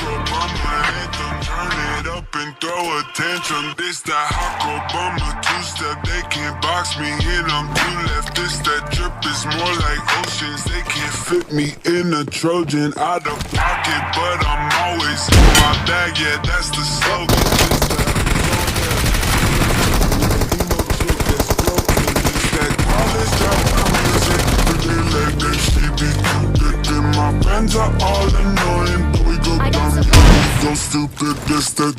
Obama anthem, turn it up and throw a tantrum. This that Hawk Obama two-step, they can't box me in, I'm too left. This that drip is more like oceans, they can't fit me in a Trojan. Out of pocket, but I'm always in my bag, yeah, that's the slogan. This that college dropout music, pretty like that she be good. My friends are all annoying, but we go dumb, go stupid, this the